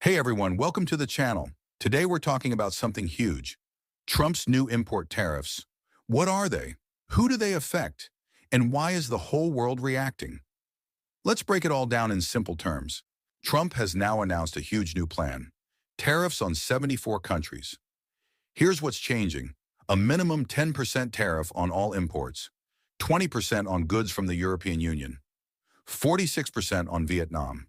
Hey everyone, welcome to the channel. Today we're talking about something huge. Trump's new import tariffs. What are they? Who do they affect? And why is the whole world reacting? Let's break it all down in simple terms. Trump has now announced a huge new plan. Tariffs on 74 countries. Here's what's changing. A minimum 10% tariff on all imports, 20% on goods from the European Union, 46% on Vietnam,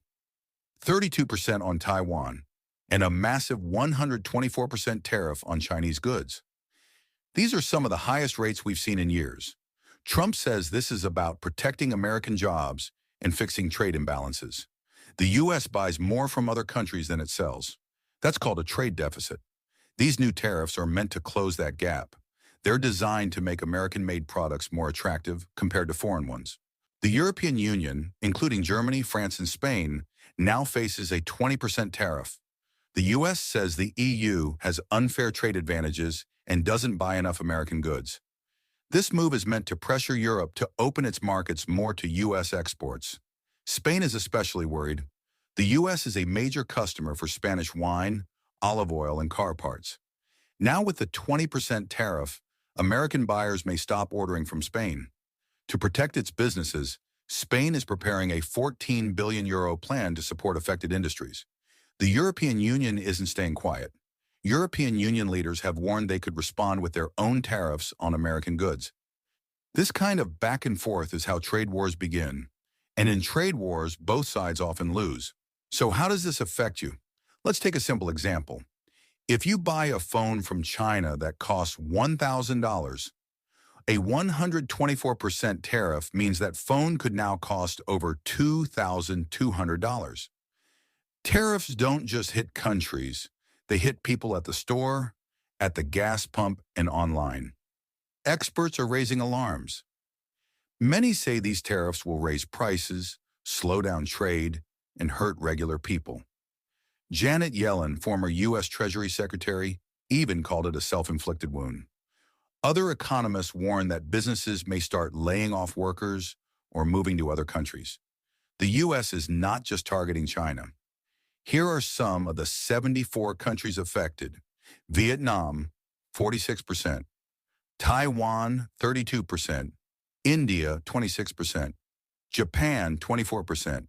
32% on Taiwan, and a massive 124% tariff on Chinese goods. These are some of the highest rates we've seen in years. Trump says this is about protecting American jobs and fixing trade imbalances. The U.S. buys more from other countries than it sells. That's called a trade deficit. These new tariffs are meant to close that gap. They're designed to make American-made products more attractive compared to foreign ones. The European Union, including Germany, France, and Spain, now faces a 20% tariff. The U.S. says the EU has unfair trade advantages and doesn't buy enough American goods. This move is meant to pressure Europe to open its markets more to U.S. exports. Spain is especially worried. The U.S. is a major customer for Spanish wine, olive oil, and car parts. Now with the 20% tariff, American buyers may stop ordering from Spain. To protect its businesses, Spain is preparing a €14 billion plan to support affected industries. The European Union isn't staying quiet. European Union leaders have warned they could respond with their own tariffs on American goods. This kind of back and forth is how trade wars begin. And in trade wars, both sides often lose. So how does this affect you? Let's take a simple example. If you buy a phone from China that costs $1,000, a 124% tariff means that phone could now cost over $2,200. Tariffs don't just hit countries, they hit people at the store, at the gas pump, and online. Experts are raising alarms. Many say these tariffs will raise prices, slow down trade, and hurt regular people. Janet Yellen, former U.S. Treasury Secretary, even called it a self-inflicted wound. Other economists warn that businesses may start laying off workers or moving to other countries. The U.S. is not just targeting China. Here are some of the 74 countries affected. Vietnam, 46%. Taiwan, 32%. India, 26%. Japan, 24%.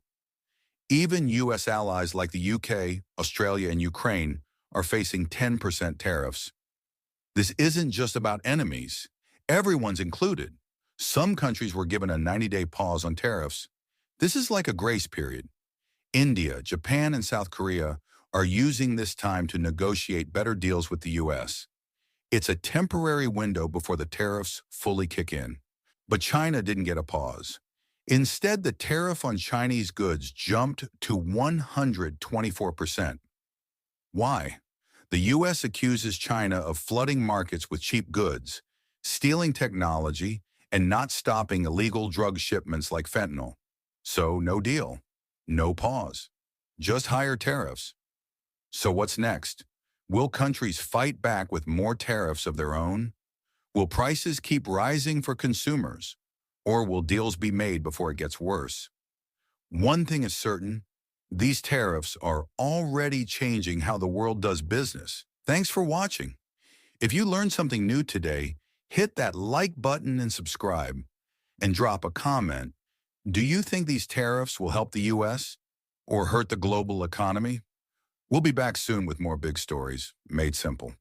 Even U.S. allies like the UK, Australia, and Ukraine are facing 10% tariffs. This isn't just about enemies. Everyone's included. Some countries were given a 90-day pause on tariffs. This is like a grace period. India, Japan, and South Korea are using this time to negotiate better deals with the U.S. It's a temporary window before the tariffs fully kick in. But China didn't get a pause. Instead, the tariff on Chinese goods jumped to 124%. Why? The U.S. accuses China of flooding markets with cheap goods, stealing technology, and not stopping illegal drug shipments like fentanyl. So no deal, no pause, just higher tariffs. So what's next? Will countries fight back with more tariffs of their own? Will prices keep rising for consumers? Or will deals be made before it gets worse? One thing is certain. These tariffs are already changing how the world does business. Thanks for watching. If you learned something new today, hit that like button and subscribe, and drop a comment. Do you think these tariffs will help the U.S. or hurt the global economy? We'll be back soon with more big stories made simple.